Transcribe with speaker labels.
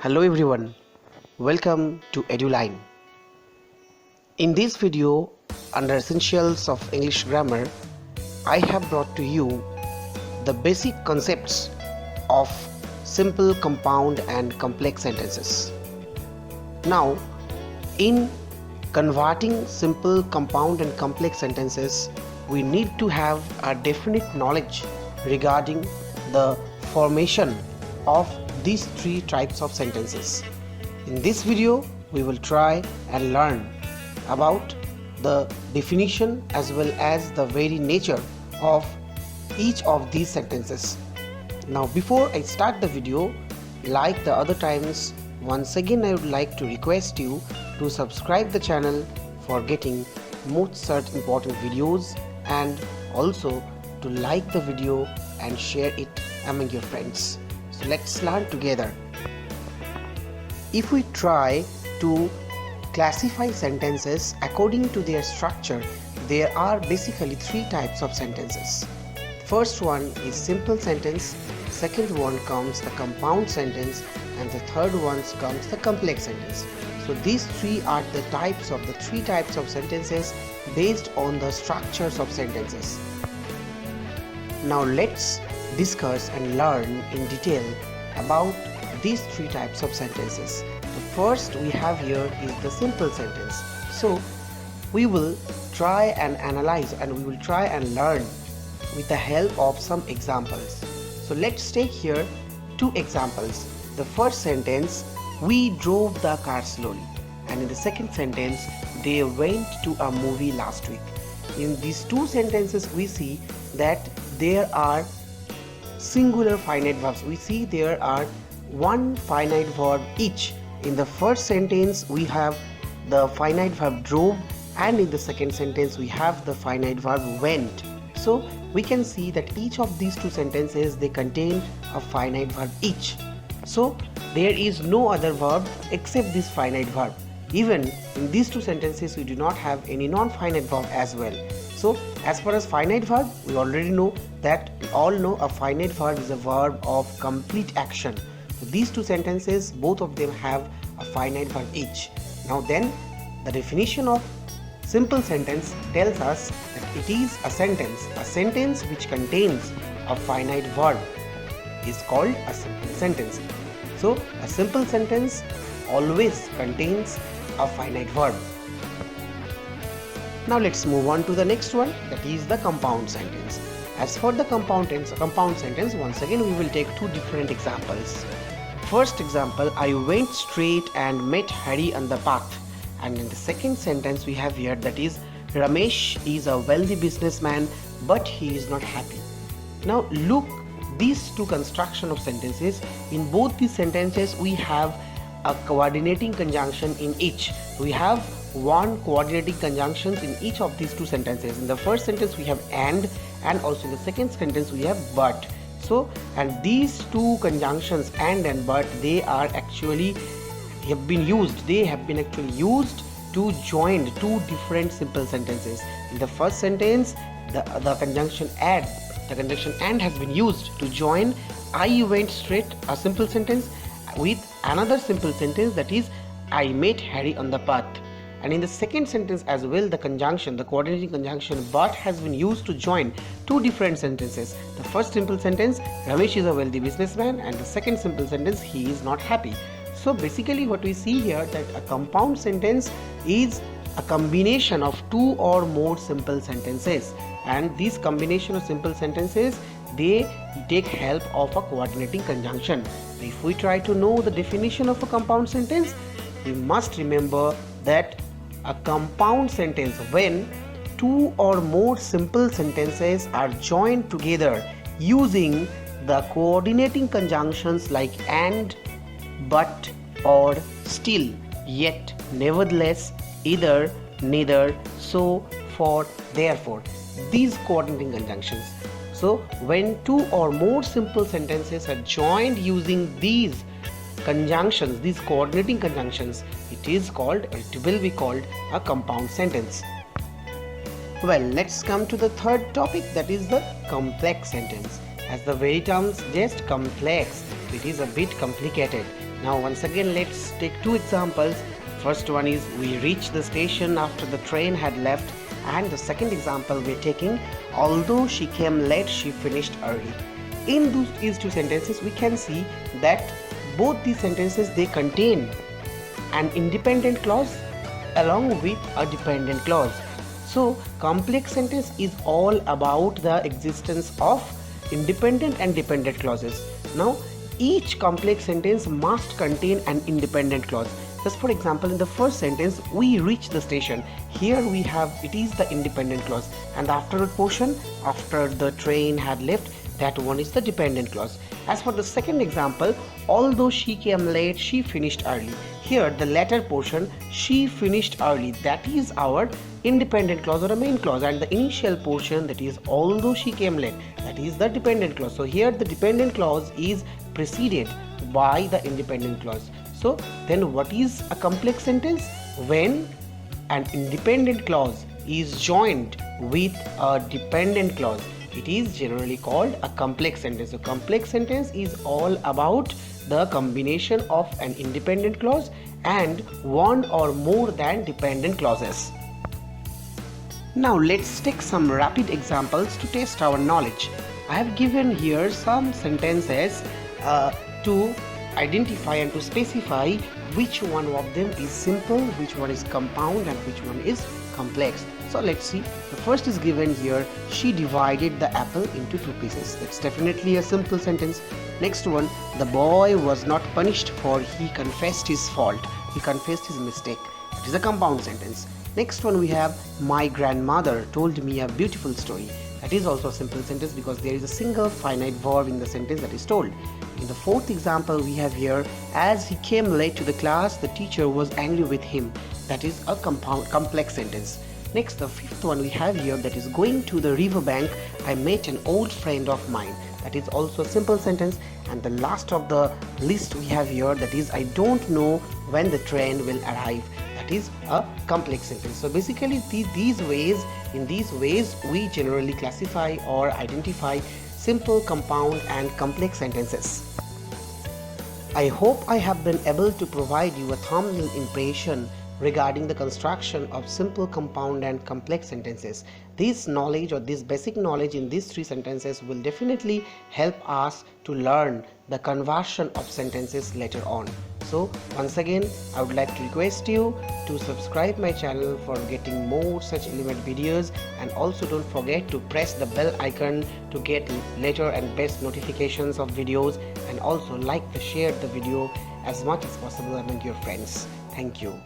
Speaker 1: Hello everyone, welcome to EduLine. In this video, under Essentials of English Grammar, I have brought to you the basic concepts of simple, compound and complex sentences. Now, in converting simple, compound and complex sentences, we need to have a definite knowledge regarding the formation of these three types of sentences. In this video, we will try and learn about the definition as well as the very nature of each of these sentences. Now, before I start the video, like the other times, once again I would like to request you to subscribe the channel for getting most such important videos, and also to like the video and share it among your friends. So let's learn together. If we try to classify sentences according to their structure, there are basically three types of sentences. First one is simple sentence, second one comes the compound sentence, and the third one comes the complex sentence. So these three are the three types of sentences based on the structures of sentences. Now let's discuss and learn in detail about these three types of sentences. The first we have here is the simple sentence. So we will try and analyze and we will try and learn with the help of some examples. So let's take here two examples. The first sentence, we drove the car slowly, and in the second sentence, they went to a movie last week. In these two sentences we see that there are singular finite verbs. We see there are one finite verb each. In the first sentence we have the finite verb drove, and in the second sentence we have the finite verb went. So we can see that each of these two sentences, they contain a finite verb each. So there is no other verb except this finite verb. Even in these two sentences we do not have any non-finite verb as well. So as far as finite verb, we already know that we all know a finite verb is a verb of complete action. So these two sentences, both of them have a finite verb each. Now then, the definition of simple sentence tells us that it is a sentence which contains a finite verb is called a simple sentence. So a simple sentence always contains a finite verb. Now let's move on to the next one, that is the compound sentence. As for the compound sentence, once again we will take two different examples. First example, I went straight and met Harry on the path. And in the second sentence we have here, that is, Ramesh is a wealthy businessman but he is not happy. Now look, these two construction of sentences, in both these sentences we have a coordinating conjunction in each. We have one coordinating conjunctions in each of these two sentences. In the first sentence we have and also in the second sentence we have but. So, and these two conjunctions and but, they are actually have been actually used to join two different simple sentences. In the first sentence, the conjunction and has been used to join I went straight, a simple sentence, with another simple sentence, that is, I met Harry on the path. And in the second sentence as well, the coordinating conjunction but has been used to join two different sentences. The first simple sentence, Ramesh is a wealthy businessman, and the second simple sentence, he is not happy. So basically what we see here, that a compound sentence is a combination of two or more simple sentences, and these combination of simple sentences, they take help of a coordinating conjunction. If we try to know the definition of a compound sentence, we must remember that a compound sentence, when two or more simple sentences are joined together using the coordinating conjunctions like and, but, or, still, yet, nevertheless, either, neither, so, for, therefore, these coordinating conjunctions. So when two or more simple sentences are joined using these conjunctions, these coordinating conjunctions, it will be called a compound sentence. Well, let's come to the third topic, that is the complex sentence. As the very term suggests, complex, it is a bit complicated. Now once again let's take two examples. First one is we reached the station after the train had left, and the second example we're taking, although she came late she finished early. In these two sentences we can see that both these sentences they contain an independent clause along with a dependent clause. So complex sentence is all about the existence of independent and dependent clauses. Now each complex sentence must contain an independent clause. Just for example, in the first sentence, we reach the station. Here we have, it is the independent clause, and the afterward portion, after the train had left, that one is the dependent clause. As for the second example, although she came late, she finished early. Here the latter portion, she finished early, that is our independent clause or a main clause, and the initial portion, that is although she came late, that is the dependent clause. So here the dependent clause is preceded by the independent clause. So then what is a complex sentence? When an independent clause is joined with a dependent clause, it is generally called a complex sentence. So complex sentence is all about the combination of an independent clause and one or more than dependent clauses. Now let's take some rapid examples to test our knowledge. I have given here some sentences to identify and to specify which one of them is simple, which one is compound, and which one is complex. So let's see. The first is given here, she divided the apple into two pieces. That's definitely a simple sentence. Next one, the boy was not punished for he confessed his fault. He confessed his mistake. It is a compound sentence. Next one we have, my grandmother told me a beautiful story. That is also a simple sentence because there is a single finite verb in the sentence that is told. In the fourth example we have here, as he came late to the class, the teacher was angry with him. That is a complex sentence. Next, the fifth one we have here, that is going to the riverbank, I met an old friend of mine. That is also a simple sentence. And the last of the list we have here, that is I don't know when the train will arrive. That is a complex sentence. So basically in these ways we generally classify or identify simple, compound and complex sentences. I hope I have been able to provide you a thumbnail impression regarding the construction of simple, compound and complex sentences. This knowledge or this basic knowledge in these three sentences will definitely help us to learn the conversion of sentences later on. So once again I would like to request you to subscribe my channel for getting more such element videos, and also don't forget to press the bell icon to get later and best notifications of videos, and also like to share the video as much as possible among your friends. Thank you.